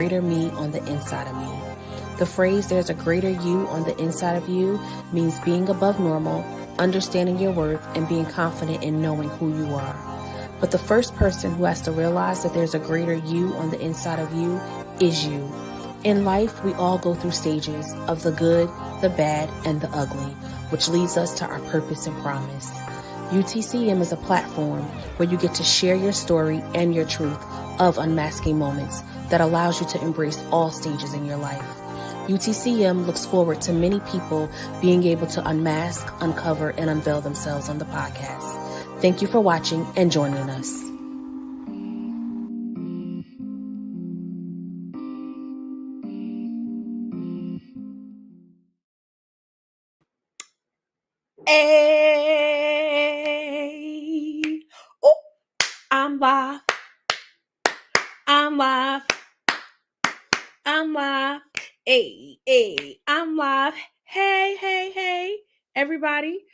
greater me on the inside of me. The phrase, there's a greater you on the inside of you, means being above normal, understanding your worth, and being confident in knowing who you are. But the first person who has to realize that there's a greater you on the inside of you is you. In life, we all go through stages of the good, the bad, and the ugly, which leads us to our purpose and promise. UTCM is a platform where you get to share your story and your truth of unmasking moments that allows you to embrace all stages in your life. UTCM looks forward to many people being able to unmask, uncover, and unveil themselves on the podcast. Thank you for watching and joining us. Hey! Oh, I'm live. I'm live. I'm live. Hey, I'm live. Hey, everybody.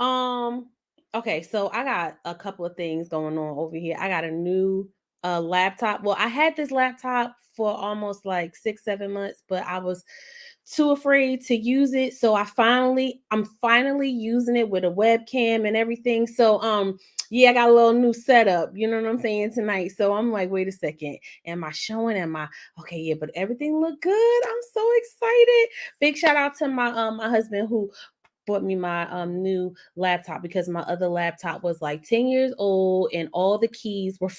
Okay, so I got a couple of things going on over here. I got a new laptop. Well, I had this laptop for almost like 6-7 months, but I was too afraid to use it. So I'm finally using it with a webcam and everything. So yeah, I got a little new setup, you know what I'm saying, tonight. So I'm like, wait a second, am I showing? Okay, yeah, but everything looked good. I'm so excited. Big shout out to my husband who bought me my new laptop, because my other laptop was like 10 years old and all the keys were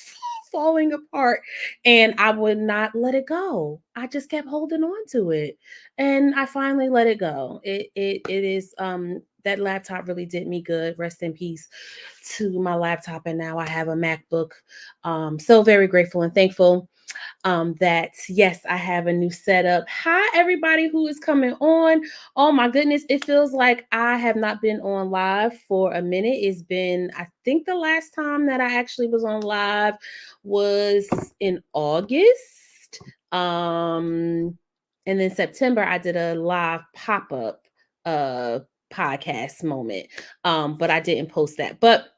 falling apart and I would not let it go. I just kept holding on to it and I finally let it go. It is that laptop really did me good. Rest in peace to my laptop, and now I have a MacBook. So very grateful and thankful that yes, I have a new setup. Hi, everybody who is coming on. Oh my goodness, it feels like I have not been on live for a minute. It's been, I think the last time that I actually was on live was in August. And then September, I did a live pop-up podcast moment. But I didn't post that. But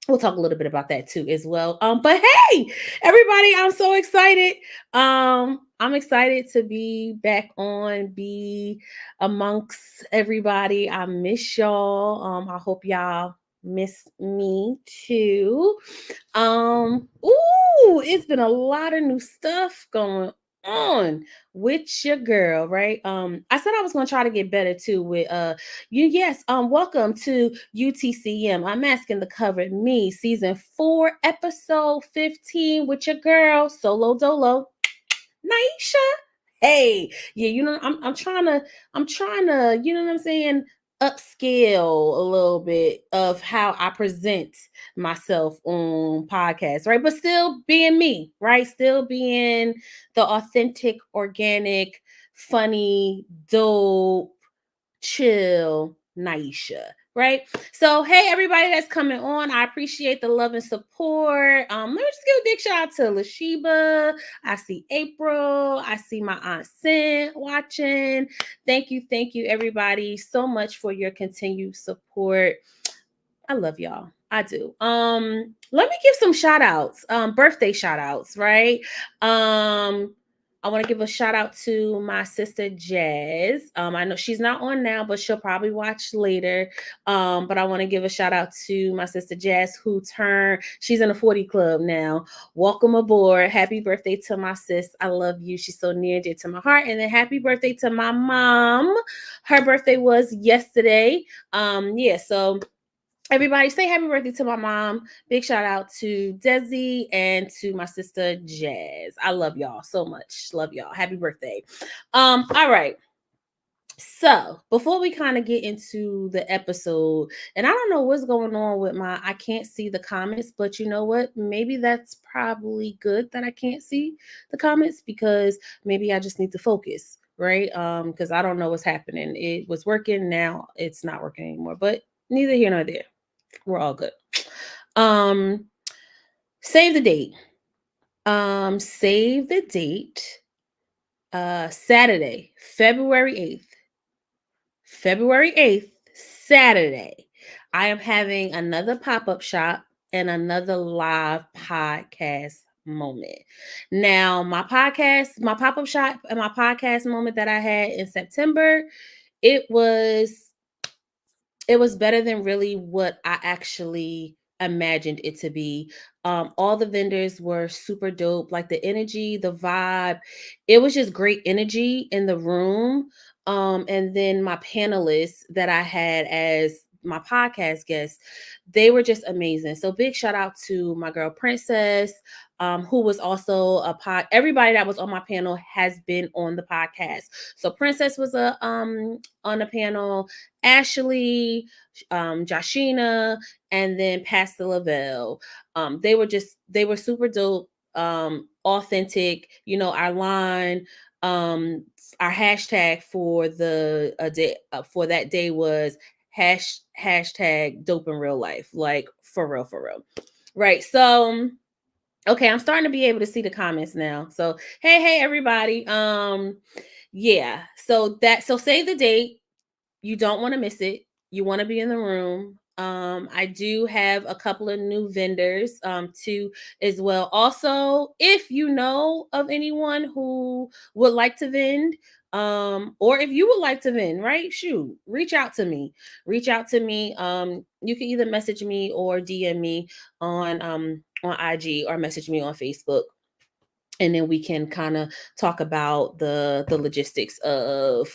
we'll talk a little bit about that too as well. But hey, everybody, I'm so excited. I'm excited to be back on, be amongst everybody. I miss y'all. I hope y'all miss me too. It's been a lot of new stuff going on with your girl, right? I said I was gonna try to get better too with you. Yes, welcome to UTCM. I'm asking the covered me, season 4, episode 15 with your girl, Solo Dolo, Naisha. Hey, yeah, you know, I'm trying to, you know what I'm saying, upscale a little bit of how I present myself on podcasts, right? But still being me, right? Still being the authentic, organic, funny, dope, chill Naisha, right? So, hey, everybody that's coming on, I appreciate the love and support. Let me just give a big shout out to Lashiba. I see April. I see my Aunt Sin watching. Thank you, everybody, so much for your continued support. I love y'all. I do. Let me give some shout outs, birthday shout outs, right? I want to give a shout out to my sister Jazz. I know she's not on now, but she'll probably watch later. But I want to give a shout out to my sister Jazz, she's in a 40 club now. Welcome aboard. Happy birthday to my sis. I love you. She's so near and dear to my heart. And then happy birthday to my mom. Her birthday was yesterday. So everybody say happy birthday to my mom. Big shout out to Desi and to my sister Jazz. I love y'all so much. Love y'all. Happy birthday. All right. So before we kind of get into the episode, and I don't know what's going on with I can't see the comments, but you know what? Maybe that's probably good that I can't see the comments, because maybe I just need to focus, right? Because I don't know what's happening. It was working, now it's not working anymore, but neither here nor there. We're all good. Save the date. Save the date. Saturday, February 8th. February 8th, Saturday. I am having another pop-up shop and another live podcast moment. Now, my pop-up shop and my podcast moment that I had in September, it was it was better than really what I actually imagined it to be. All the vendors were super dope. Like the energy, the vibe, it was just great energy in the room. And then my panelists that I had as my podcast guests, they were just amazing. So big shout out to my girl Princess, who was also a pod. Everybody that was on my panel has been on the podcast. So Princess was a on the panel. Ashley, Joshina, and then Pastor Lavelle. They were super dope, authentic. You know, our line, our hashtag for the day for that day was hashtag dope in real life, like for real, right? So okay, I'm starting to be able to see the comments now. So hey everybody, yeah. So save the date, you don't want to miss it. You want to be in the room. I do have a couple of new vendors too as well. Also, if you know of anyone who would like to vend, or if you would like to vend, right? Shoot, reach out to me. Reach out to me. You can either message me or DM me on IG or message me on Facebook, and then we can kind of talk about the logistics of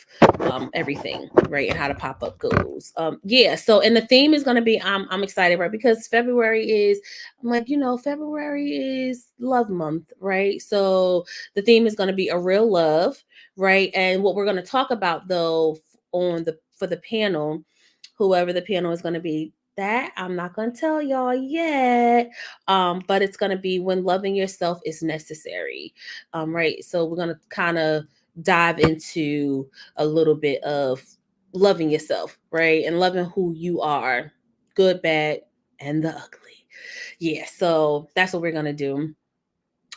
everything, right, and how the pop-up goes. Yeah, so and the theme is going to be, I'm excited, right, because February is, I'm like, February is love month, right? So the theme is going to be a real love, right? And what we're going to talk about though on the for the panel, whoever the panel is going to be, that I'm not going to tell y'all yet, but it's going to be when loving yourself is necessary, right? So we're going to kind of dive into a little bit of loving yourself, right? And loving who you are, good, bad, and the ugly. Yeah, so that's what we're going to do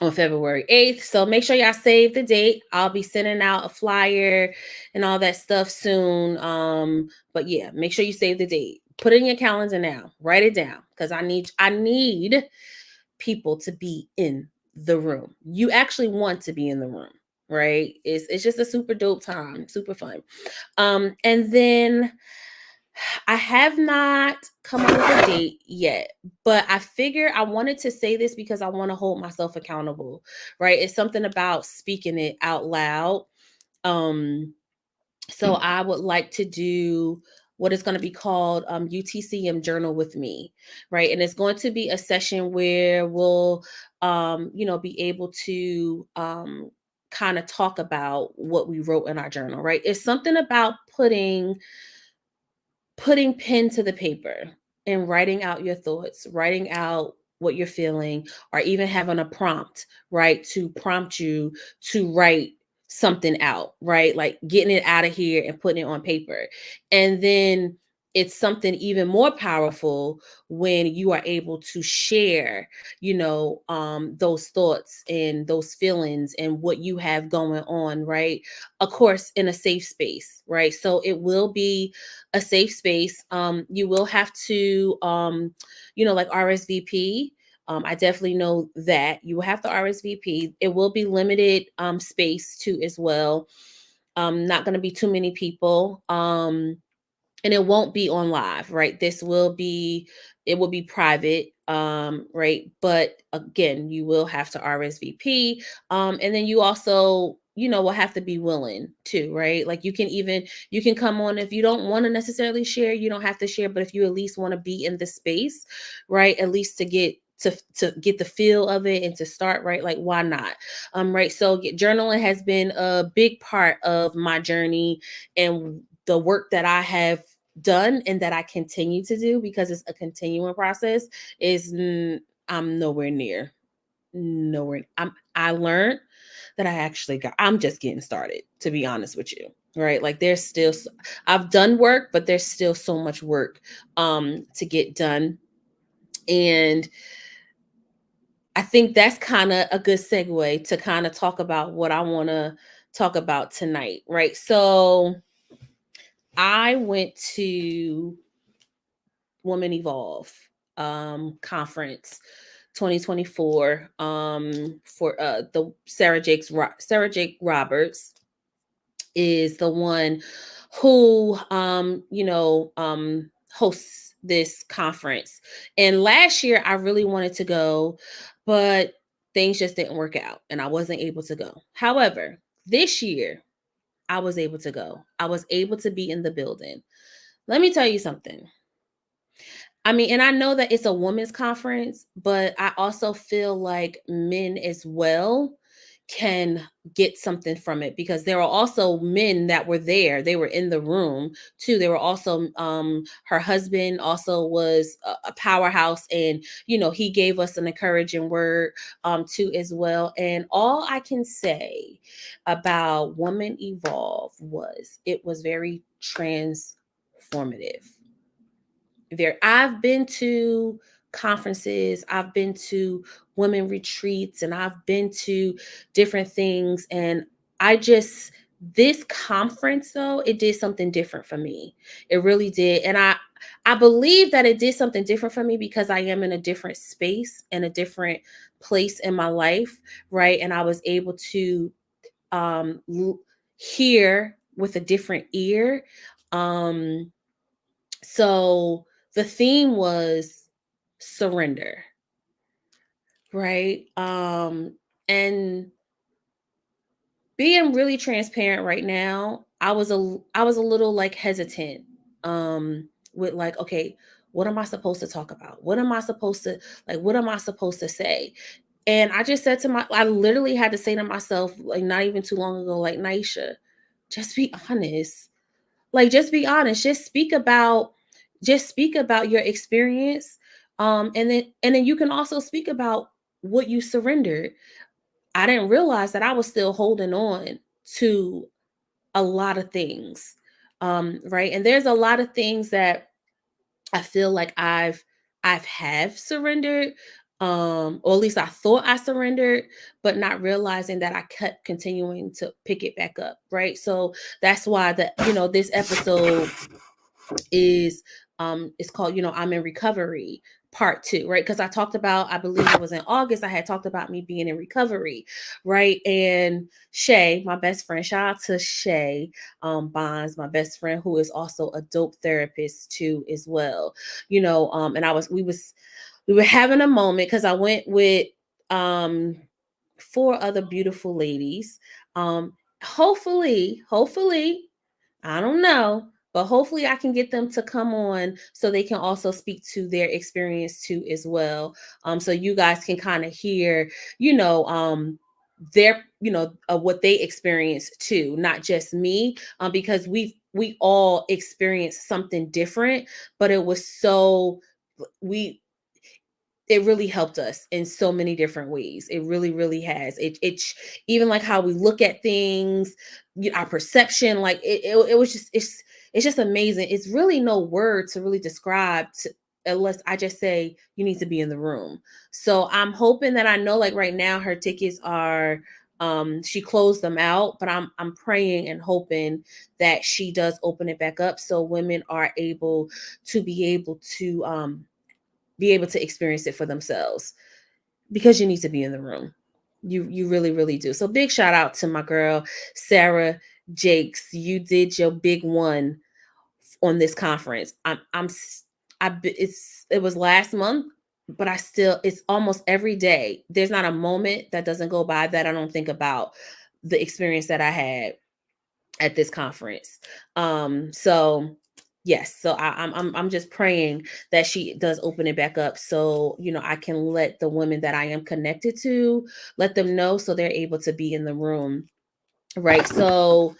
on February 8th. So make sure y'all save the date. I'll be sending out a flyer and all that stuff soon. But yeah, make sure you save the date. Put it in your calendar now. Write it down, because I need people to be in the room. You actually want to be in the room, right? It's just a super dope time, super fun. And then I have not come up with a date yet, but I figure I wanted to say this because I want to hold myself accountable, right? It's something about speaking it out loud. So I would like to do what is going to be called UTCM Journal with Me, right? And it's going to be a session where we'll, be able to kind of talk about what we wrote in our journal, right? It's something about putting pen to the paper and writing out your thoughts, writing out what you're feeling, or even having a prompt, right, to prompt you to write something out, right? Like getting it out of here and putting it on paper. And then it's something even more powerful when you are able to share, those thoughts and those feelings and what you have going on, right? Of course, in a safe space, right? So it will be a safe space. You will have to, like RSVP. I definitely know that you will have to RSVP. It will be limited space too as well. Not going to be too many people. And it won't be on live, right? It will be private, right? But again, you will have to RSVP. And then you also, will have to be willing too, right? Like you can come on. If you don't want to necessarily share, you don't have to share, but if you at least want to be in the space, right, at least to get the feel of it and to start, right, like why not? Right, so journaling has been a big part of my journey and the work that I have done and that I continue to do, because it's a continuing process, is I'm nowhere. I learned that I'm just getting started, to be honest with you. Right? Like I've done work, but there's still so much work to get done. And I think that's kind of a good segue to kind of talk about what I want to talk about tonight, right? So I went to Women Evolve conference 2024 for the Sarah Jake Roberts is the one who hosts this conference. And last year I really wanted to go, but things just didn't work out and I wasn't able to go. However, this year I was able to go. I was able to be in the building. Let me tell you something. I mean, and I know that it's a women's conference, but I also feel like men as well can get something from it because there are also men that were there. They were in the room too. There were also her husband also was a powerhouse, and he gave us an encouraging word too as well. And all I can say about Woman Evolve was it was very transformative. I've been to conferences, I've been to women retreats, and I've been to different things, and I just this conference though, it did something different for me. It really did. And I believe that it did something different for me because I am in a different space and a different place in my life, right? And I was able to um hear with a different ear. So the theme was surrender, right? And being really transparent right now, I was a little like hesitant with like, okay, what am I supposed to talk about? What am I supposed to say? And I just said I literally had to say to myself, like not even too long ago, like, Naisha, just be honest. Like, just be honest. Just speak about your experience. And then you can also speak about what you surrendered. I didn't realize that I was still holding on to a lot of things. Right. And there's a lot of things that I feel like I've surrendered, or at least I thought I surrendered, but not realizing that I kept continuing to pick it back up. Right. So that's why this episode is it's called, I'm in recovery part 2, right? Because I believe it was in August, I had talked about me being in recovery, right? And Shay, my best friend, shout out to Shay Bonds, my best friend, who is also a dope therapist too as well. And we were having a moment because I went with um 4 other beautiful ladies. Hopefully, I don't know, but hopefully I can get them to come on so they can also speak to their experience too as well. So you guys can kind of hear, their, what they experienced too, not just me, because we all experienced something different, but it was so we it really helped us in so many different ways. It really, really has. Even like how we look at things, our perception, like it was just it's just amazing. It's really no word to really describe unless I just say you need to be in the room. So I'm hoping that I know like right now her tickets are she closed them out, but I'm praying and hoping that she does open it back up so women are able to be able to experience it for themselves because you need to be in the room. You really, really do. So big shout out to my girl Sarah Jakes. You did your big one on this conference. It was last month, but it's almost every day. There's not a moment that doesn't go by that I don't think about the experience that I had at this conference. So yes, so I'm just praying that she does open it back up, so I can let the women that I am connected to let them know, so they're able to be in the room, right? So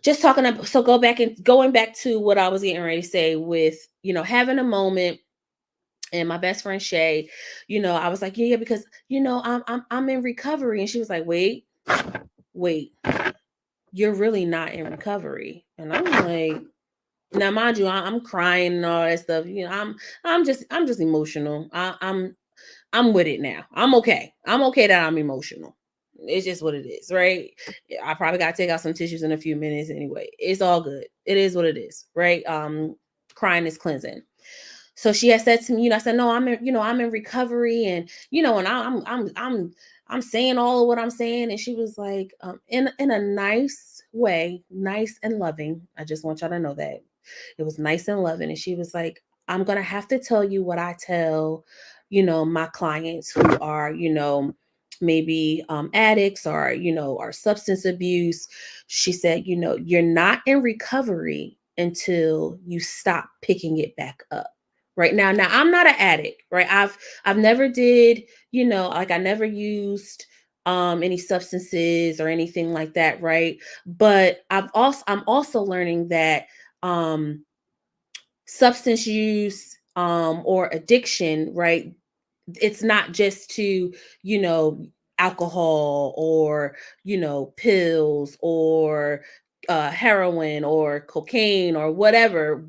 just talking about, so going back to what I was getting ready to say with having a moment. And my best friend Shay, I was like, yeah, because I'm in recovery, and she was like, wait, you're really not in recovery. And I'm like, now mind you, I'm crying and all that stuff. I'm just emotional. I'm with it now. I'm okay. I'm okay that I'm emotional. It's just what it is, right? I probably gotta take out some tissues in a few minutes anyway. It's all good. It is what it is, right? Crying is cleansing. So she had said to me, I said, no, I'm in recovery, and and I'm saying all of what I'm saying, and she was like, in a nice way, nice and loving. I just want y'all to know that it was nice and loving, and she was like, I'm gonna have to tell you what I tell, my clients who are, maybe addicts, or or substance abuse. She said, you're not in recovery until you stop picking it back up. Right now I'm not an addict, right? I've never did, like I never used any substances or anything like that, right? But I'm also learning that um substance use or addiction, right? It's not just to, you know, alcohol, or, pills, or heroin or cocaine or whatever,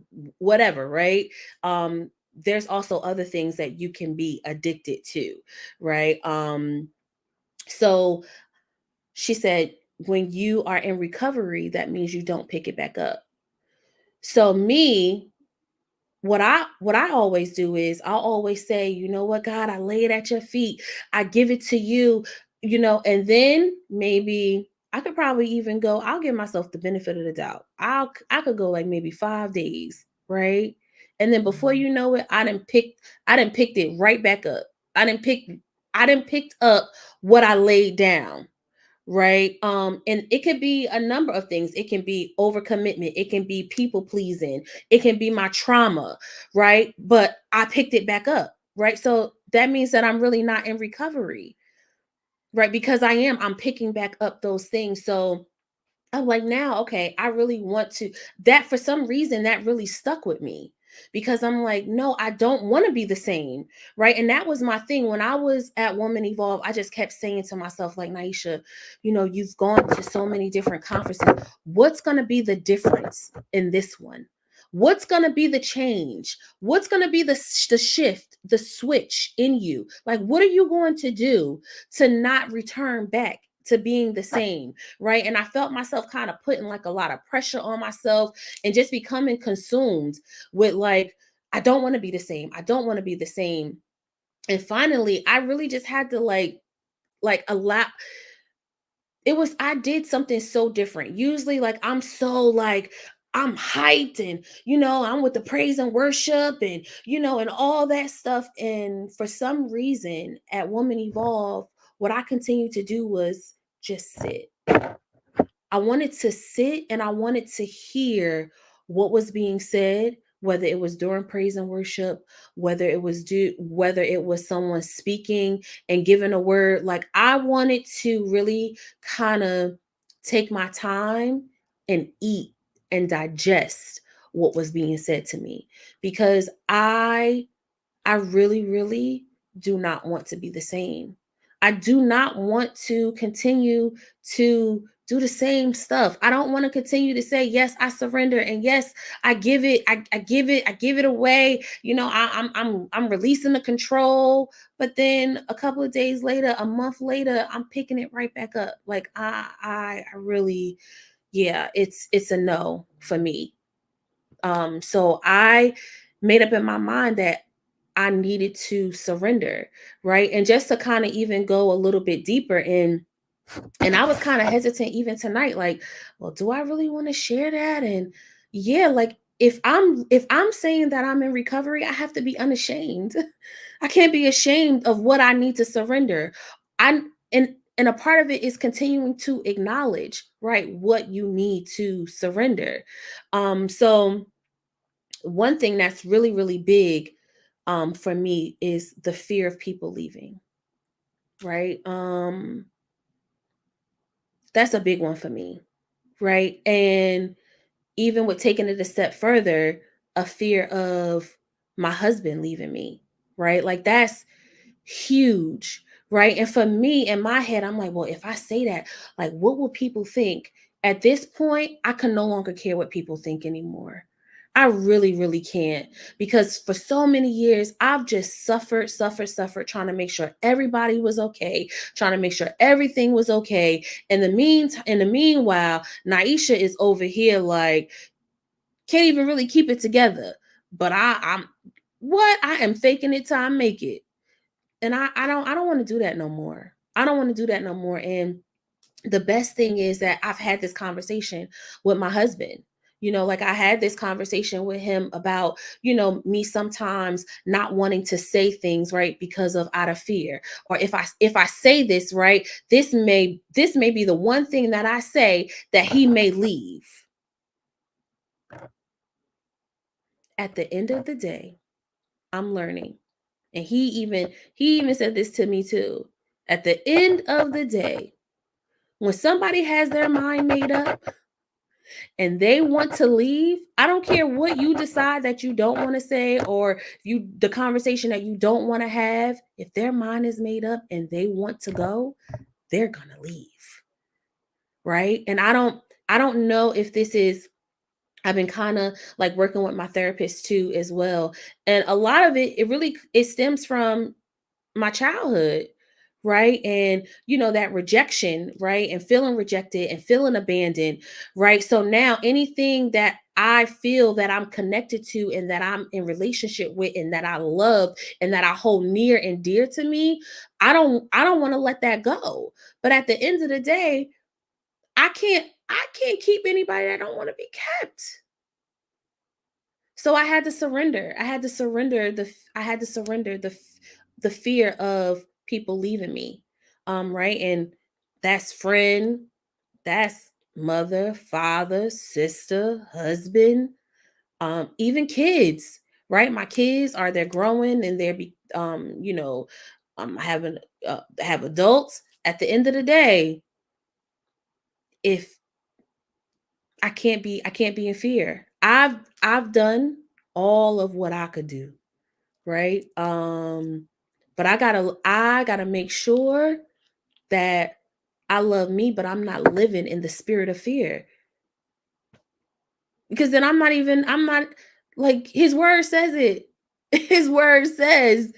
right? Um, there's also other things that you can be addicted to, right? So she said, when you are in recovery, that means you don't pick it back up. So me, what I always do is I'll always say, you know what, God, I lay it at your feet. I give it to you, and then maybe I could probably even go, I'll give myself the benefit of the doubt. I could go like maybe 5 days, right? And then before you know it, I didn't picked it right back up. I didn't pick I didn't picked up what I laid down, right? And it could be a number of things. It can be overcommitment, it can be people pleasing, it can be my trauma, right? But I picked it back up, right? So that means that I'm really not in recovery, right? Because I'm picking back up those things. So I'm like, now, okay, I really want to. That, for some reason, that really stuck with me, because I'm like, no, I don't want to be the same. Right. And that was my thing. When I was at Woman Evolve, I just kept saying to myself, like, Naisha, you've gone to so many different conferences. What's going to be the difference in this one? What's going to be the change? What's going to be the shift, the switch in you? Like, what are you going to do to not return back to being the same? Right. And I felt myself kind of putting like a lot of pressure on myself, and just becoming consumed with, like, I don't want to be the same. I don't want to be the same. And finally, I really just had to allow. I did something so different. Usually, like, I'm so like, I'm hyped, and I'm with the praise and worship, and and all that stuff. And for some reason at Woman Evolve, what I continued to do was just sit. I wanted to sit, and I wanted to hear what was being said, whether it was during praise and worship, whether it was someone speaking and giving a word. Like, I wanted to really kind of take my time and eat and digest what was being said to me, because I really, really do not want to be the same. I do not want to continue to do the same stuff. I don't want to continue to say, yes, I surrender, and yes, I give it away. I'm releasing the control, but then a couple of days later, a month later, I'm picking it right back up. Like, I really, yeah, it's a no for me. So I made up in my mind that I needed to surrender, right? And just to kind of even go a little bit deeper in, and I was kind of hesitant even tonight, like, well, do I really want to share that? And yeah, like, if I'm saying that I'm in recovery, I have to be unashamed. I can't be ashamed of what I need to surrender. And a part of it is continuing to acknowledge, right, what you need to surrender. So one thing that's really, really big for me is the fear of people leaving, right? That's a big one for me, right? And even with taking it a step further, a fear of my husband leaving me, right? Like, that's huge, right? And for me, in my head, I'm like, well, if I say that, like, what will people think? At this point, I can no longer care what people think anymore. I really, really can't, because for so many years, I've just suffered, trying to make sure everybody was okay, trying to make sure everything was okay. In the meanwhile, Naisha is over here like, can't even really keep it together. But What? I am faking it till I make it. And I don't want to do that no more. I don't want to do that no more. And the best thing is that I've had this conversation with my husband. Like I had this conversation with him about, me sometimes not wanting to say things, right, because of out of fear. Or if I say this, right, this may be the one thing that I say that he may leave. At the end of the day, I'm learning. And he even said this to me too. At the end of the day, when somebody has their mind made up and they want to leave, I don't care what you decide that you don't want to say, or the conversation that you don't want to have, if their mind is made up and they want to go, they're going to leave. Right? And I don't know if this is, I've been kind of like working with my therapist too as well. And a lot of it stems from my childhood, right? And that rejection, right? And feeling rejected and feeling abandoned, right? So now anything that I feel that I'm connected to and that I'm in relationship with and that I love and that I hold near and dear to me, I don't want to let that go. But at the end of the day, I can't keep anybody that don't want to be kept. So I had to surrender. I had to surrender the fear of people leaving me. Right? And that's friend, that's mother, father, sister, husband, even kids, right? My kids they're growing and having have adults. At the end of the day, if I can't be in fear. I've done all of what I could do, right? But I gotta make sure that I love me, but I'm not living in the spirit of fear. Because then I'm not, like, his word says it. His word says,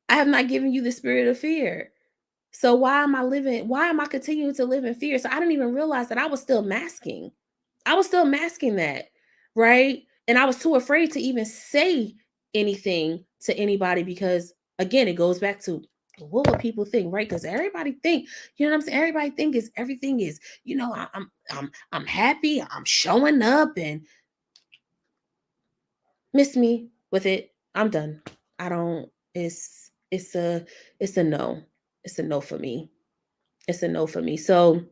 I have not given you the spirit of fear. So why am I continuing to live in fear? So I didn't even realize that I was still masking. I was still masking that, right? And I was too afraid to even say anything to anybody because, again, it goes back to what would people think, right? Because everybody think, what I'm saying? Everybody think is everything is, I'm happy, I'm showing up, and miss me with it. I'm done. I don't. It's a it's a no. It's a no for me. It's a no for me. So,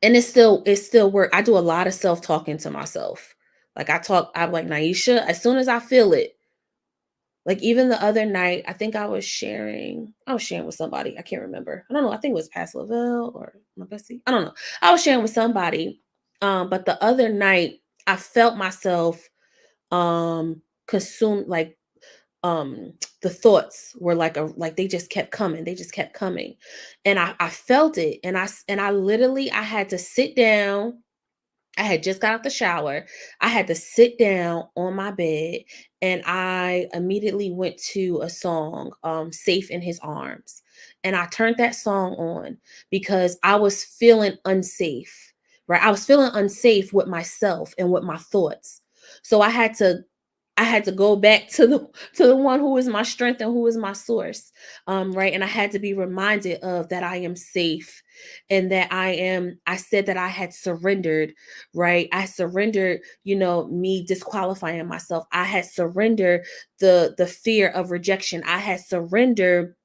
and it's still work. I do a lot of self talking to myself. Like I'm like, Naisha, as soon as I feel it, like even the other night, I was sharing with somebody. I can't remember. I don't know. I think it was Pastor Lavelle or my bestie. I don't know. I was sharing with somebody. But the other night I felt myself consumed, like um the thoughts were like they just kept coming. They just kept coming. And I felt it. And I literally I had to sit down. I had just got out the shower. I had to sit down on my bed and I immediately went to a song, Safe in His Arms. And I turned that song on because I was feeling unsafe, right? I was feeling unsafe with myself and with my thoughts. So I had to go back to the one who is my strength and who is my source. Right. And I had to be reminded of that I am safe and that I said that I had surrendered, right? I surrendered, me disqualifying myself. I had surrendered the fear of rejection. I had surrendered,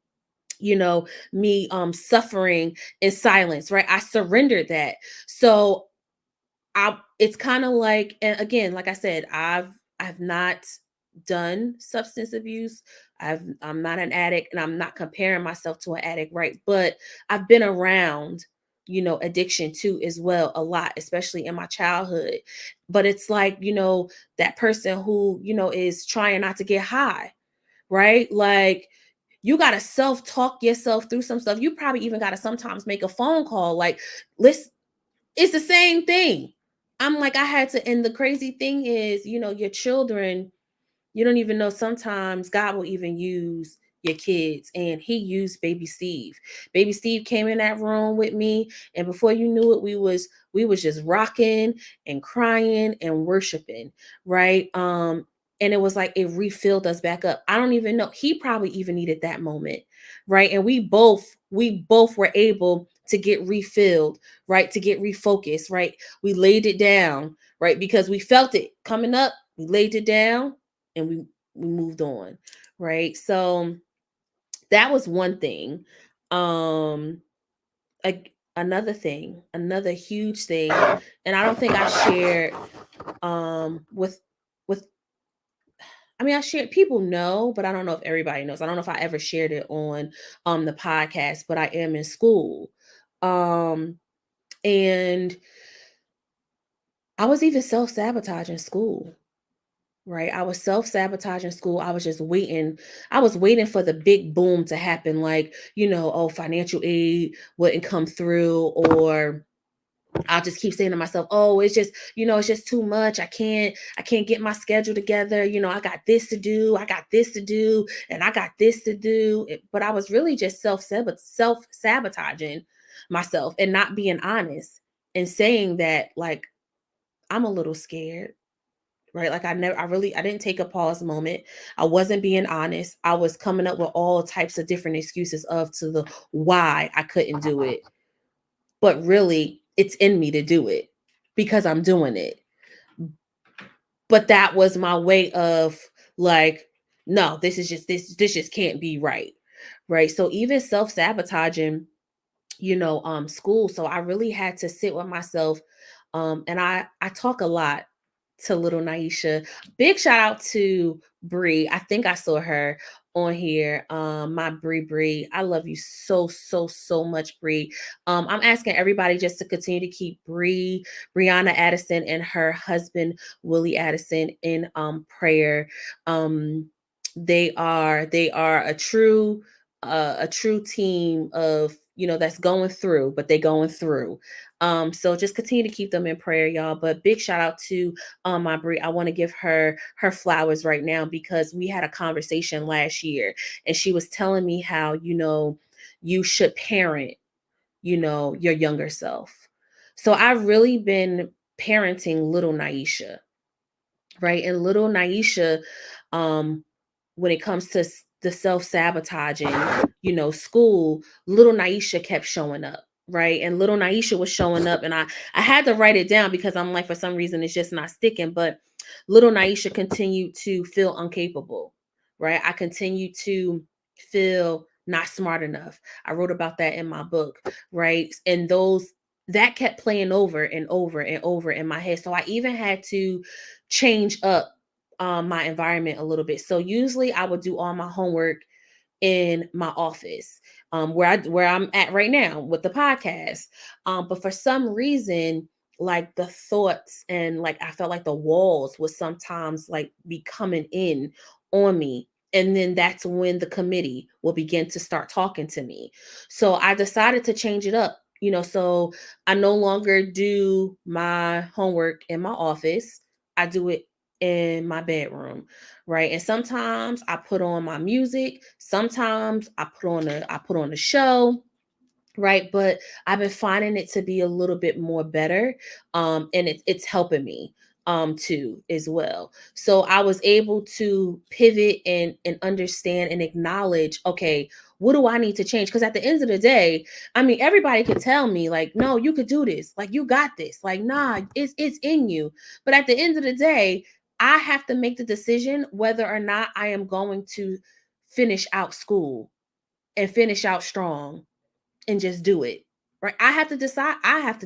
me suffering in silence, right? I surrendered that. So it's kind of like, and again, like I said, I've not done substance abuse. I'm not an addict and I'm not comparing myself to an addict, right? But I've been around, addiction too as well a lot, especially in my childhood. But it's like, that person who, is trying not to get high, right? Like you got to self-talk yourself through some stuff. You probably even got to sometimes make a phone call like, listen, it's the same thing. I'm like, I had to, and the crazy thing is, your children, you don't even know, sometimes God will even use your kids. And he used baby Steve. Baby Steve came in that room with me, and before you knew it, we was just rocking and crying and worshiping, right? and it was like it refilled us back up. I don't even know. He probably even needed that moment, right? And we both were able to get refilled, right? To get refocused, right? We laid it down, right? Because we felt it coming up. We laid it down and we moved on, right? So that was one thing. Um Another thing, another huge thing, and I don't think I shared with I mean, I shared, people know, but I don't know if everybody knows. I don't know if I ever shared it on the podcast, but I am in school. Um and I was even self-sabotaging school, right? I was self-sabotaging school. I was just waiting. I was waiting for the big boom to happen, like, oh, financial aid wouldn't come through, or I'll just keep saying to myself, "Oh, it's just too much. I can't get my schedule together. I got this to do, I got this to do, and I got this to do." But I was really just self sabotaging myself and not being honest and saying that, like, I'm a little scared, right? Like, I didn't take a pause moment. I wasn't being honest. I was coming up with all types of different excuses of to the why I couldn't do it, but really it's in me to do it because I'm doing it. But that was my way of, like, no, this just can't be right. Right. So even self-sabotaging, school. So I really had to sit with myself. And I talk a lot to little Naisha. Big shout out to Bree. I think I saw her on here. My Bree. I love you so, so, so much, Bree. I'm asking everybody just to continue to keep Brianna Addison and her husband Willie Addison in prayer. Um they are a true team of, that's going through, but they going through. So just continue to keep them in prayer, y'all. But big shout out to my Brie. I want to give her flowers right now because we had a conversation last year and she was telling me how, you should parent, your younger self. So I've really been parenting little Naisha, right? And little Naisha, um, when it comes to the self-sabotaging, school, little Naisha kept showing up, right? And little Naisha was showing up, and I had to write it down because I'm like, for some reason it's just not sticking. But little Naisha continued to feel incapable, right? I continued to feel not smart enough. I wrote about that in my book, right? And those that kept playing over and over and over in my head. So I even had to change up my environment a little bit. So usually I would do all my homework in my office, where I'm at right now with the podcast. But for some reason, like, the thoughts and, like, I felt like the walls would sometimes, like, be coming in on me. And then that's when the committee will begin to start talking to me. So I decided to change it up. So I no longer do my homework in my office. I do it in my bedroom, right? And sometimes I put on my music, sometimes I put on a show, right? But I've been finding it to be a little bit more better, and it's helping me too as well. So I was able to pivot and understand and acknowledge, okay, what do I need to change? Because at the end of the day, I mean, everybody could tell me, like, no, you could do this, like, you got this, like, nah, it's in you. But at the end of the day, I have to make the decision whether or not I am going to finish out school and finish out strong and just do it. Right? I have to decide. I have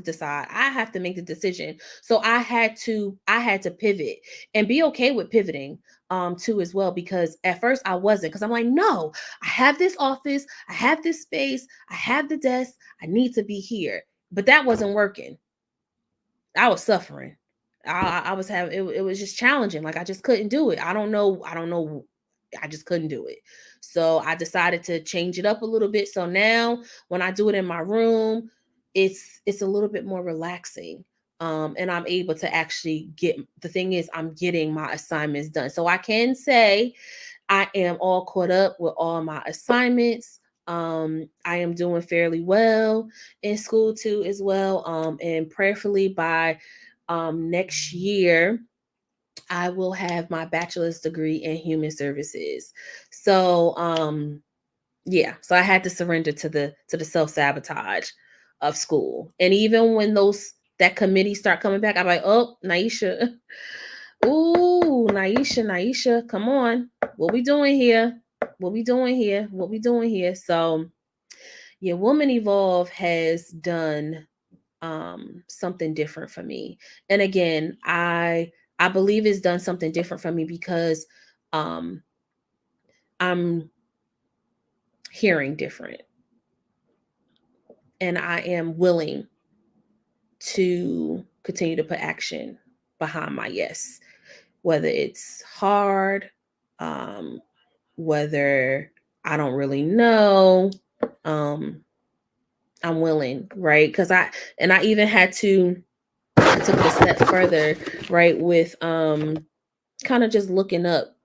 to make the decision. So I had to pivot and be okay with pivoting too as well, because at first I wasn't, because I'm like, no, I have this office, I have this space, I have the desk, I need to be here. But that wasn't working. I was suffering. I was having it was just challenging. Like, I just couldn't do it. I don't know. I just couldn't do it. So I decided to change it up a little bit. So now when I do it in my room, it's a little bit more relaxing. And I'm able to actually get, the thing is, I'm getting my assignments done. So I can say I am all caught up with all my assignments. I am doing fairly well in school too as well. And prayerfully by next year, I will have my bachelor's degree in human services. So yeah, so I had to surrender to the self-sabotage of school. And even when those that committee start coming back, I'm like, oh, Naisha, ooh, Naisha, come on. What we doing here? What we doing here? What we doing here? So yeah, Woman Evolve has done something different for me. And again, I believe it's done something different for me because um I'm hearing different, and I am willing to continue to put action behind my yes, whether it's hard, um whether I don't really know. um I'm willing, right? Because I even had to, I took it a step further, right, with kind of just looking up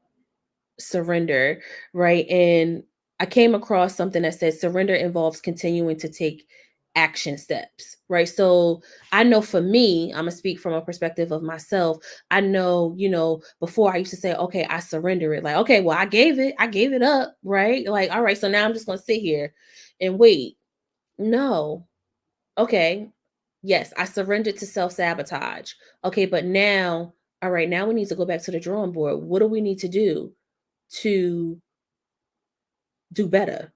surrender, right? And I came across something that said surrender involves continuing to take action steps, right? So I know for me, I'm gonna speak from a perspective of myself. I know, before I used to say, okay, I surrender it. Like, okay, well, I gave it up, right? Like, all right, so now I'm just gonna sit here and wait. No. Okay. Yes, I surrendered to self-sabotage. Okay, but now, all right, now we need to go back to the drawing board. What do we need to do to do better?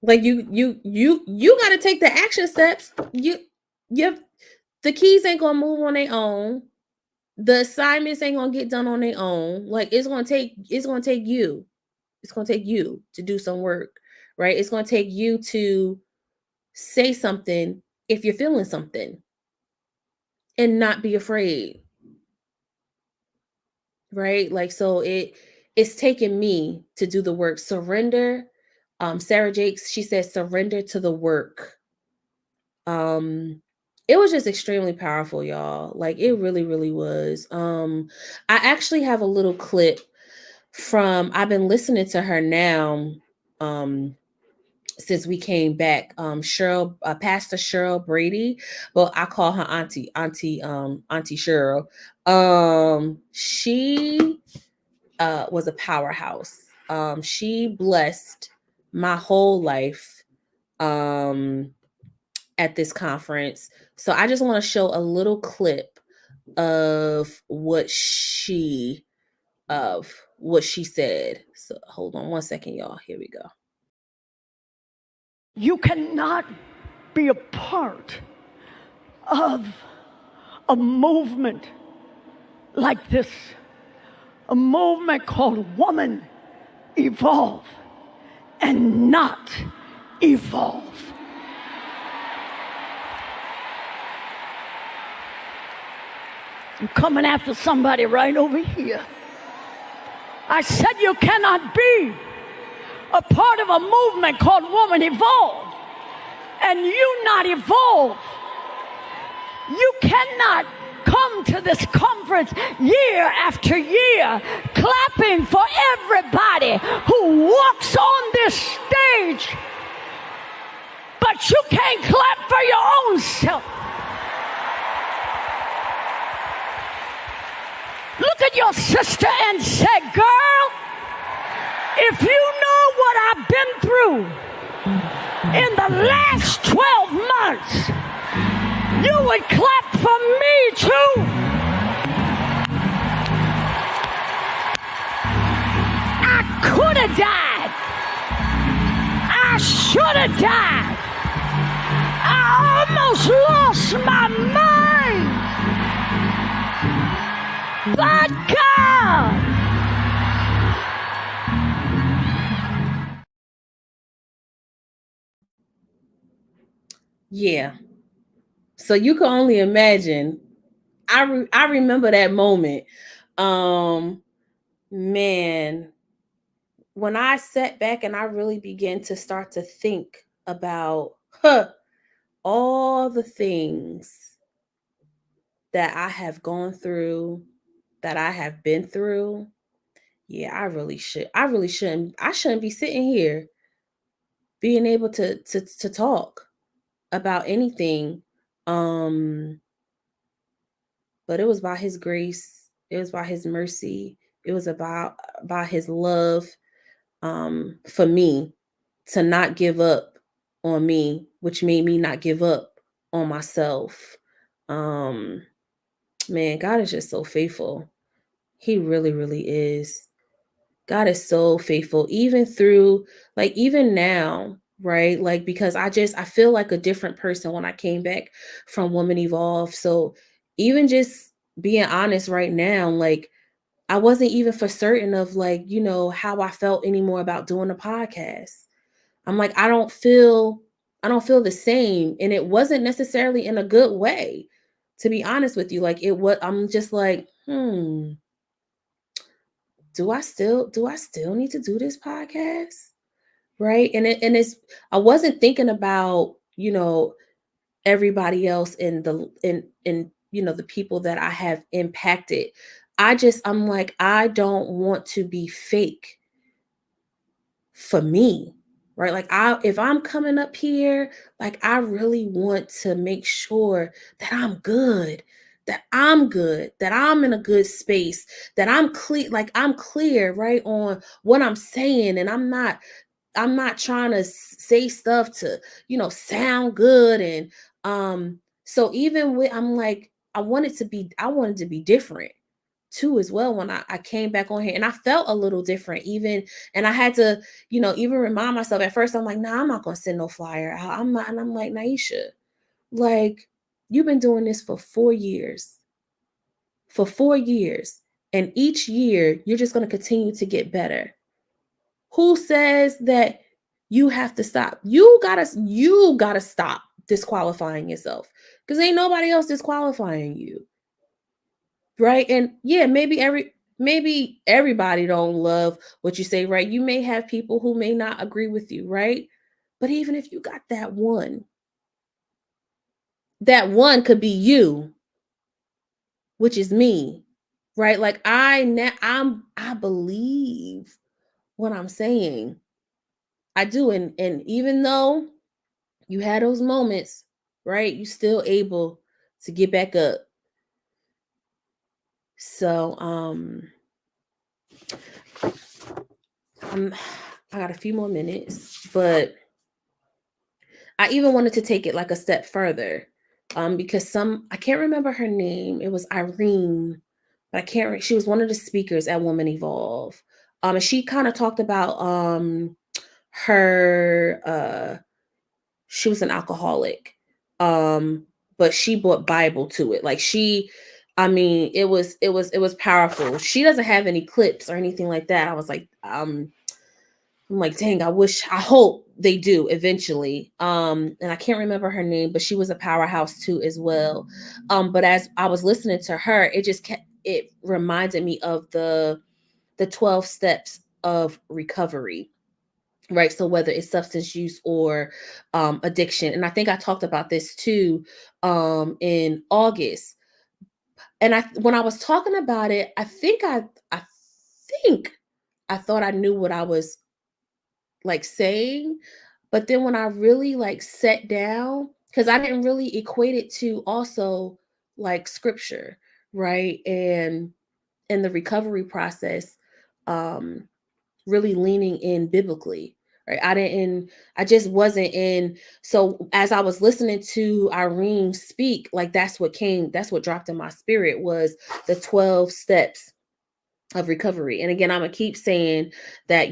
Like you got to take the action steps. You the keys ain't gonna move on their own. The assignments ain't gonna get done on their own. Like it's gonna take you. It's gonna take you to do some work, right? It's gonna take you to say something if you're feeling something and not be afraid, right? Like, so it's taken me to do the work. Surrender. Sarah Jakes, she says surrender to the work. um it was just extremely powerful, y'all. Like, it really, really was. I actually have a little clip from, I've been listening to her now, um since we came back. Cheryl, Pastor Cheryl Brady. Well, I call her Auntie Cheryl. She was a powerhouse. She blessed my whole life um at this conference. So I just want to show a little clip of of what she said. So hold on one second, y'all. Here we go. You cannot be a part of a movement like this, a movement called Woman Evolve, and not evolve. I'm coming after somebody right over here. I said you cannot be a part of a movement called Woman Evolve and you not evolve. You cannot come to this conference year after year clapping for everybody who walks on this stage, but you can't clap for your own self. Look at your sister and say, girl, if you know what I've been through in the last 12 months, you would clap for me too. I could have died. I should have died. I almost lost my mind. But God, Yeah. So you can only imagine. I remember that moment. Man, when I sat back and I really began to start to think about all the things that I have gone through, that I have been through. Yeah, I really shouldn't. I shouldn't be sitting here being able to talk about anything. Um, but it was by His grace. It was about his mercy. It was about his love for me, to not give up on me, which made me not give up on myself. Um Man, God is just so faithful. He really, really is. God is so faithful, even through, like, even now, right? Like, because I feel like a different person when I came back from Woman Evolve. So even just being honest right now, like, I wasn't even for certain of, like, how I felt anymore about doing a podcast. I'm like, I don't feel the same. And it wasn't necessarily in a good way, to be honest with you. Like, I'm just like, do I still need to do this podcast? Right. And I wasn't thinking about, everybody else in the people that I have impacted. I'm like, I don't want to be fake for me, right? Like, if I'm coming up here, like, I really want to make sure that I'm good, that I'm in a good space, that I'm clear, right, on what I'm saying, and I'm not trying to say stuff to, sound good. And so even with I'm like, I wanted to be different too as well when I came back on here, and I felt a little different even. And I had to, even remind myself. At first I'm like, nah, I'm not gonna send no flyer out. I'm not. And I'm like, Naisha, like, you've been doing this for 4 years, and each year you're just going to continue to get better. Who says that you have to stop? You gotta stop disqualifying yourself, because ain't nobody else disqualifying you, right? And yeah, maybe everybody don't love what you say, right? You may have people who may not agree with you, right? But even if you got that one could be you, which is me, right? Like, I believe what I'm saying. I do. And even though you had those moments, right, you still able to get back up. So I'm I got a few more minutes, but I even wanted to take it like a step further. Because I can't remember her name. It was Irene, but I can't she was one of the speakers at Woman Evolve. And she kind of talked about her she was an alcoholic. Um, but she brought Bible to it. Like, I mean, it was powerful. She doesn't have any clips or anything like that. I'm like, dang, I hope they do eventually. And I can't remember her name, but she was a powerhouse too as well. But as I was listening to her, it reminded me of the 12 steps of recovery, right? So whether it's substance use or addiction. And I think I talked about this too in August. And when I was talking about it, think I thought I knew what I was, like, saying. But then when I really, like, sat down, because I didn't really equate it to also, like, scripture, right? And the recovery process, um really leaning in biblically, right? I just wasn't in. So as I was listening to Irene speak, like, that's what dropped in my spirit, was the 12 steps of recovery. And again, I'm gonna keep saying that,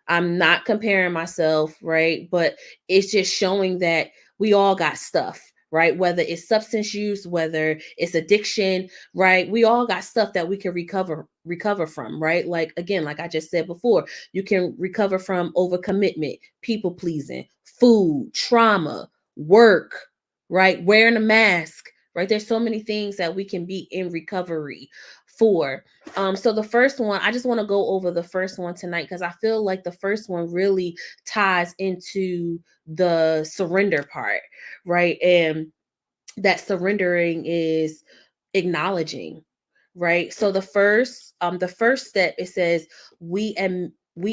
I'm not comparing myself, right? But it's just showing that we all got stuff, right? Whether it's substance use, whether it's addiction, right? We all got stuff that we can recover from, right? Like, again, like I just said before, you can recover from overcommitment, people pleasing, food, trauma, work, right? Wearing a mask, right? There's so many things that we can be in recovery for. So the first one, I just want to go over the first one tonight, because I feel like the first one really ties into the surrender part, right? And that surrendering is acknowledging, right? So the first step, it says, we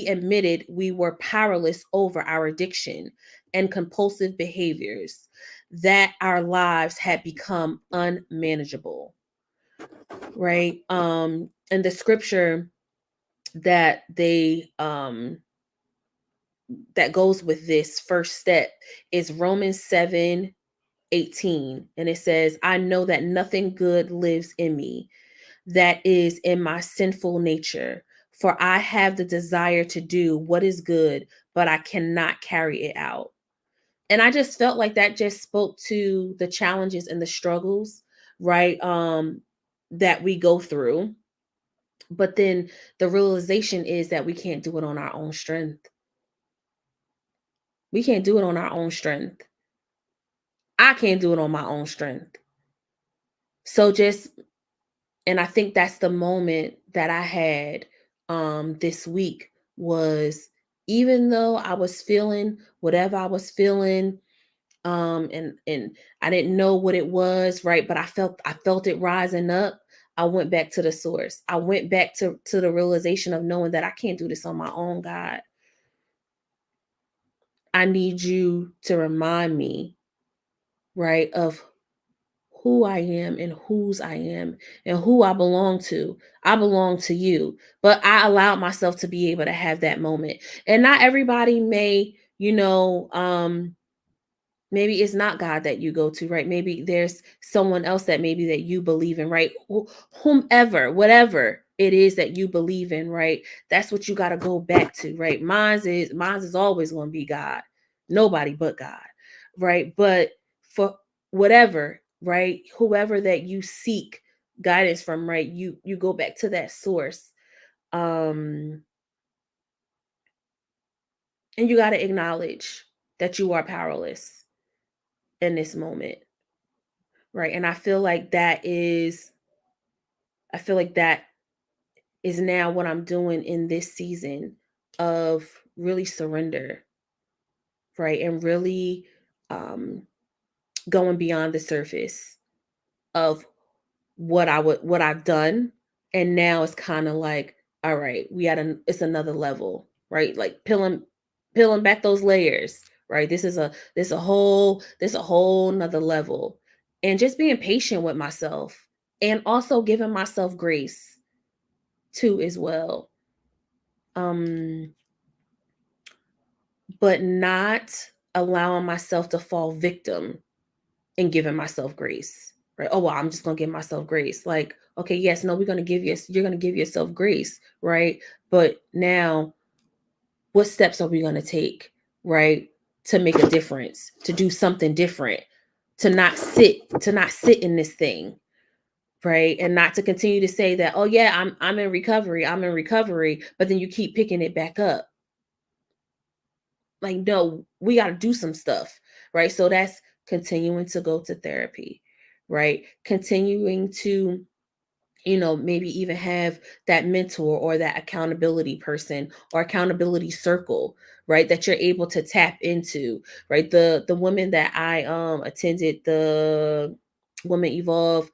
admitted we were powerless over our addiction and compulsive behaviors, that our lives had become unmanageable. right? And the scripture that they that goes with this first step is Romans 7:18, and it says, I know that nothing good lives in me, that is in my sinful nature. For I have the desire to do what is good, but I cannot carry it out. And I just felt like that just spoke to the challenges and the struggles, right? That we go through. But then the realization is that we can't do it on our own strength. We can't do it on our own strength. I can't do it on my own strength. So just, and I think that's the moment that I had this week was, even though I was feeling whatever I was feeling, and I didn't know what it was, right? But I felt it rising up. I went back to the source. I went back to the realization of knowing that I can't do this on my own, God. I need you to remind me, right, of who I am and whose I am and who I belong to. I belong to you. But I allowed myself to be able to have that moment. And not everybody may, maybe it's not God that you go to, right? Maybe there's someone else that maybe that you believe in, right? Whomever, whatever it is that you believe in, right? That's what you got to go back to, right? Mine's is always going to be God. Nobody but God, right? But for whatever, right? Whoever that you seek guidance from, right? You go back to that source. Um and you got to acknowledge that you are powerless in this moment, right? And I feel like that is now what I'm doing in this season of really surrender, right? And really um going beyond the surface of what I've done. And now it's kind of like, all right, it's another level, right? Like peeling back those layers, right? This a whole another level. And just being patient with myself and also giving myself grace too as well. Um but not allowing myself to fall victim and giving myself grace. Right? Oh well, I'm just gonna give myself grace. Like, okay, yes, no, you're gonna give yourself grace, right? But now what steps are we gonna take, right? To make a difference, to do something different, to not sit in this thing, right? And not to continue to say that, oh yeah, I'm in recovery, but then you keep picking it back up. Like, no, we got to do some stuff, right? So that's continuing to go to therapy, right? Continuing to, maybe even have that mentor or that accountability person or accountability circle, right? That you're able to tap into, right? The women that I attended the Women Evolve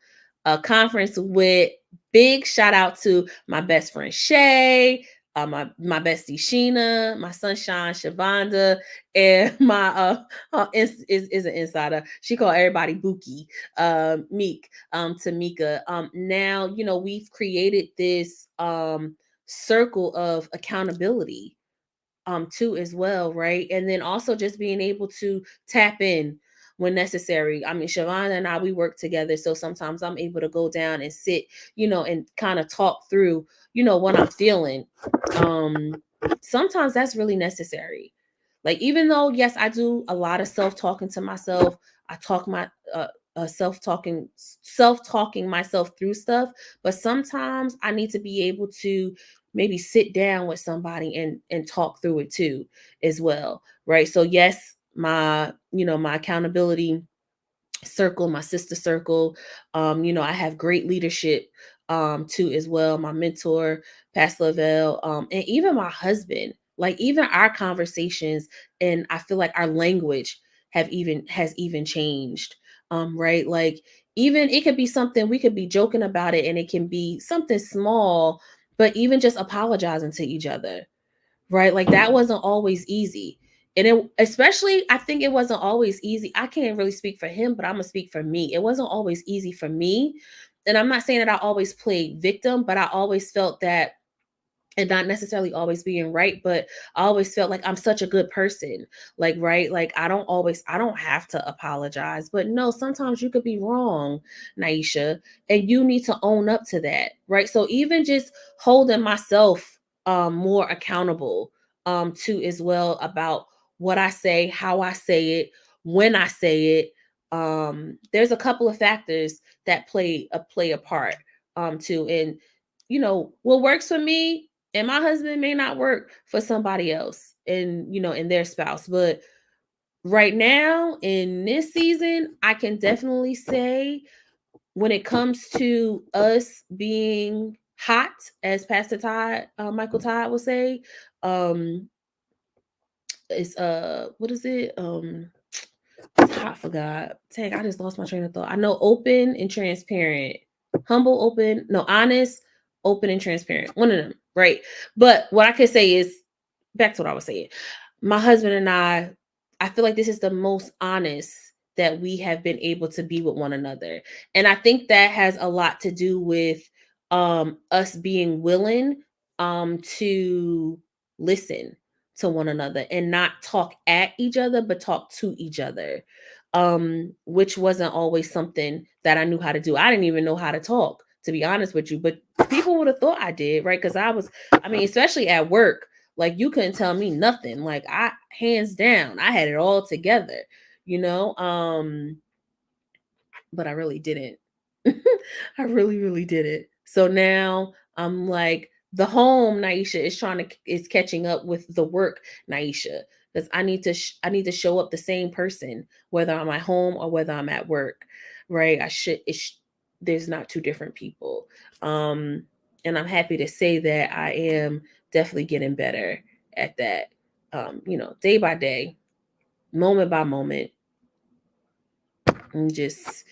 conference with, big shout out to my best friend Shay, my bestie Sheena, my sunshine Shavonda, and my is an insider. She called everybody Buki, Meek, Tamika. Now, we've created this circle of accountability too as well, right? And then also just being able to tap in when necessary. I mean, Shavana and I, we work together, so sometimes I'm able to go down and sit, and kind of talk through, what I'm feeling. um Sometimes that's really necessary. Like, even though, yes, I do a lot of self-talking to myself, I talk my self-talking myself through stuff, but sometimes I need to be able to maybe sit down with somebody and talk through it too as well, right? So yes, my accountability circle, my sister circle, I have great leadership too as well, my mentor Pastor Lavelle, and even my husband. Like, even our conversations, and I feel like our language has even changed, right? Like, even it could be something, we could be joking about it, and it can be something small, but even just apologizing to each other, right? Like, that wasn't always easy. And especially, I think it wasn't always easy. I can't really speak for him, but I'm gonna speak for me. It wasn't always easy for me and I'm not saying that I always played victim, but I always felt that, and not necessarily always being right, but I always felt like I'm such a good person. Like, right? Like I don't have to apologize. But no, sometimes you could be wrong, Naisha, and you need to own up to that. Right. So even just holding myself more accountable to as well about what I say, how I say it, when I say it. There's a couple of factors that play a part too. And what works for me and my husband may not work for somebody else and and their spouse. But right now in this season, I can definitely say, when it comes to us being hot, as Pastor Todd, Michael Todd will say, um it's what is it, I forgot. Tag, I just lost my train of thought. I know open and transparent. Humble, open, no, honest, open and transparent. One of them, right? But what I could say is, back to what I was saying. My husband and I feel like this is the most honest that we have been able to be with one another. And I think that has a lot to do with us being willing to listen to one another and not talk at each other, but talk to each other. Which wasn't always something that I knew how to do. I didn't even know how to talk, to be honest with you, but people would have thought I did, right? Because I mean, especially at work, like you couldn't tell me nothing. Like I, hands down, I had it all together, you know. But I really didn't. I really, really didn't. So now I'm like, the home Naisha is catching up with the work Naisha, because I need to show up the same person whether I'm at home or whether I'm at work, right? There's not two different people. Um, and I'm happy to say that I am definitely getting better at that. Day by day, moment by moment, and just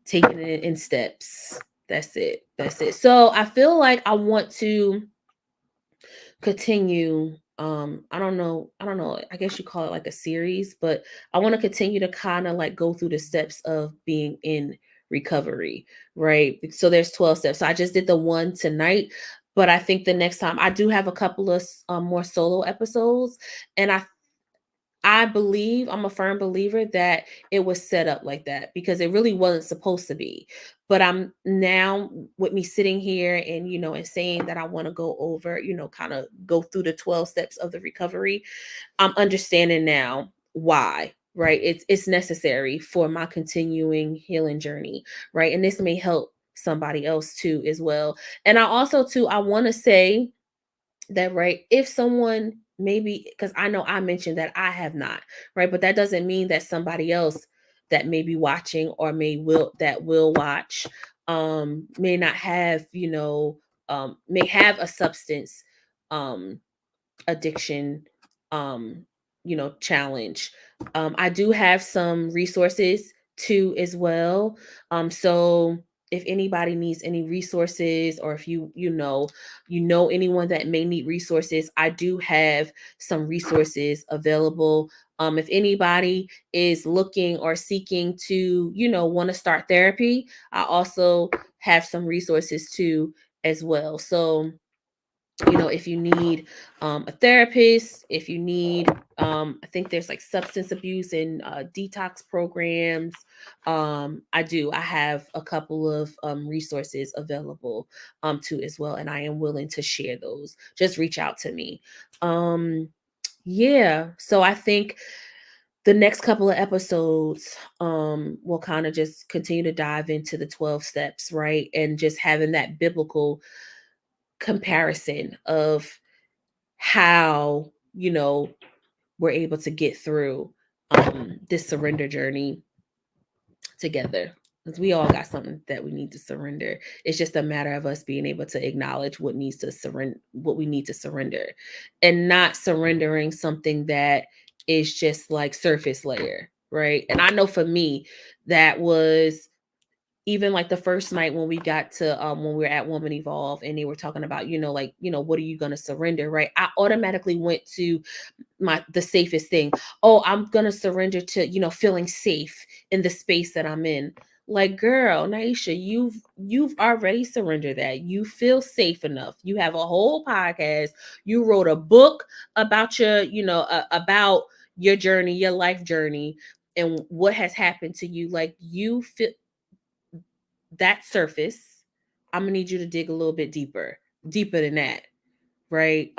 taking it in steps. That's it. That's it. So I feel like I want to continue. I don't know, I guess you call it like a series, but I want to continue to kind of like go through the steps of being in recovery, right? So there's 12 steps. So I just did the one tonight, but I think the next time I do have a couple of more solo episodes. And I believe, I'm a firm believer that it was set up like that because it really wasn't supposed to be. But I'm now, with me sitting here and, and saying that I want to go over, kind of go through the 12 steps of the recovery. I'm understanding now why, right? It's necessary for my continuing healing journey, right? And this may help somebody else too as well. And I also too, I want to say that, right, if someone, maybe, because I know I mentioned that I have not, right, but that doesn't mean that somebody else that may be watching or will watch may not have, may have a substance um addiction um challenge. I do have some resources too as well. So if anybody needs any resources, or if you know anyone that may need resources, I do have some resources available. If anybody is looking or seeking to want to start therapy, I also have some resources too as well. So if you need a therapist, if you need, I think there's like substance abuse and detox programs. I have a couple of resources available too as well, and I am willing to share those. Just reach out to me. Um, yeah, so I think the next couple of episodes will kind of just continue to dive into the 12 steps, right? And just having that biblical comparison of how we're able to get through this surrender journey together, because we all got something that we need to surrender. It's just a matter of us being able to acknowledge what we need to surrender, and not surrendering something that is just like surface layer, right? And I know for me, that was even like the first night when we got to when we were at Woman Evolve, and they were talking about, what are you going to surrender, right? I automatically went to the safest thing. Oh, I'm going to surrender to, feeling safe in the space that I'm in. Like, girl, Naisha, you've already surrendered that. You feel safe enough. You have a whole podcast. You wrote a book about about your journey, your life journey, and what has happened to you. Like, you feel that surface. I'm gonna need you to dig a little bit deeper than that, right?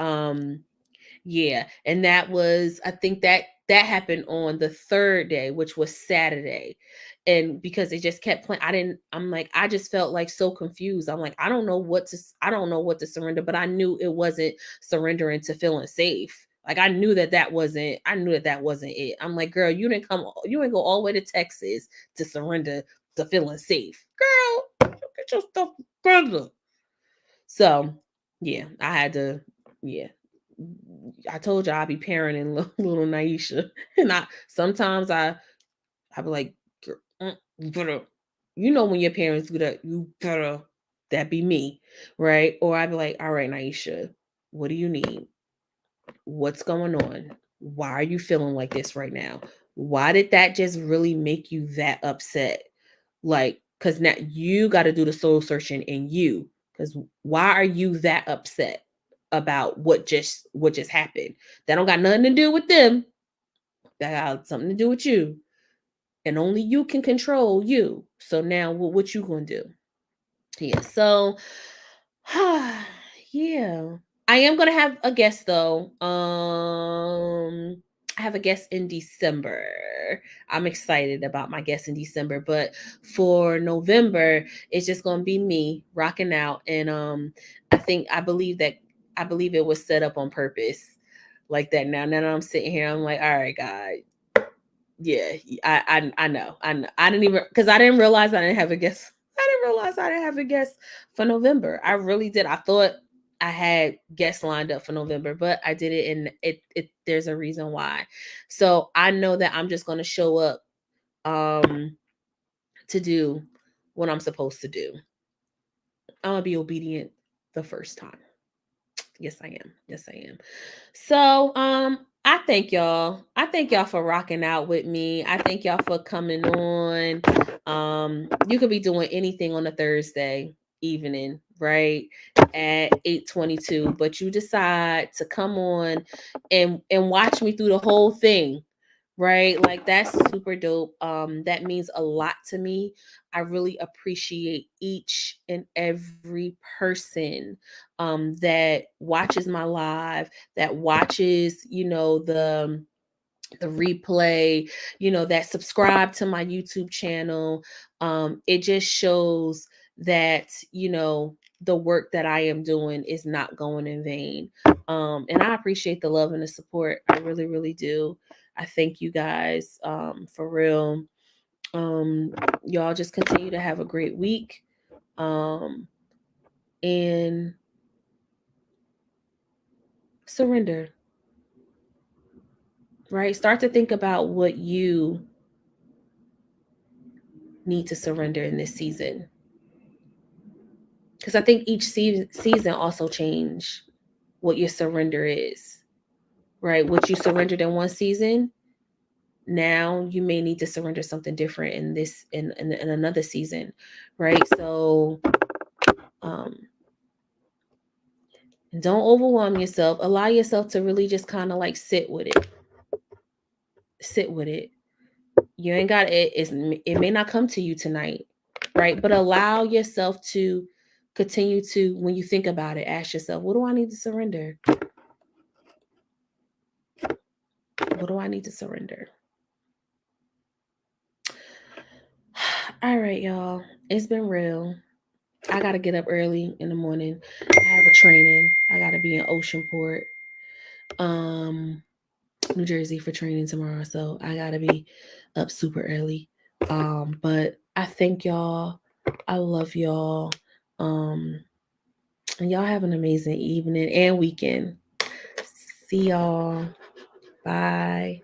Yeah, and that was, I think that happened on the third day, which was Saturday. And because it just kept playing, I'm like, I just felt like so confused. I'm like, I don't know what to surrender, but I knew it wasn't surrendering to feeling safe. Like, I knew that wasn't it. I'm like, girl, you didn't go all the way to Texas to surrender to feeling safe. Girl, get your stuff together. So, yeah, I had to, yeah. I told you I'd be parenting little Naisha, and I be like, you better, when your parents do that, you better, that be me, right? Or I'd be like, all right, Naisha, what do you need? What's going on? Why are you feeling like this right now? Why did that just really make you that upset? Like, because now you got to do the soul searching in you. Because why are you that upset about what just happened? That don't got nothing to do with them. That got something to do with you, and only you can control you. So now, what you gonna do? Yeah. So, yeah, I am gonna have a guest though. I have a guest in December. I'm excited about my guest in December, but for November, it's just gonna be me rocking out, and I believe it was set up on purpose like that. Now that I'm sitting here, I'm like, all right, God, yeah, I know. I didn't even, because I didn't realize I didn't have a guest. I didn't realize I didn't have a guest for November. I really did. I thought I had guests lined up for November, but I did it, and it there's a reason why. So I know that I'm just gonna show up to do what I'm supposed to do. I'm gonna be obedient the first time. Yes, I am. Yes, I am. So, I thank y'all. I thank y'all for rocking out with me. I thank y'all for coming on. You could be doing anything on a Thursday evening, right? At 8:22, but you decide to come on and watch me through the whole thing, right? Like, that's super dope. That means a lot to me. I really appreciate each and every person that watches my live, that watches, the replay, that subscribe to my YouTube channel. It just shows that, the work that I am doing is not going in vain. And I appreciate the love and the support. I really, really do. I thank you guys, for real. Um, y'all just continue to have a great week. And surrender, right? Start to think about what you need to surrender in this season. Because I think each season also change what your surrender is, right? What you surrendered in one season, now you may need to surrender something different in in another season, right? So, um, don't overwhelm yourself. Allow yourself to really just kind of like sit with it. Sit with it. You ain't got it. It may not come to you tonight, right? But allow yourself to continue to, when you think about it, ask yourself, what do I need to surrender? What do I need to surrender? All right, y'all. It's been real. I gotta get up early in the morning. I have a training. I gotta be in Oceanport, um, New Jersey for training tomorrow. So I gotta be up super early. But I thank y'all. I love y'all. Um, and y'all have an amazing evening and weekend. See y'all. Bye.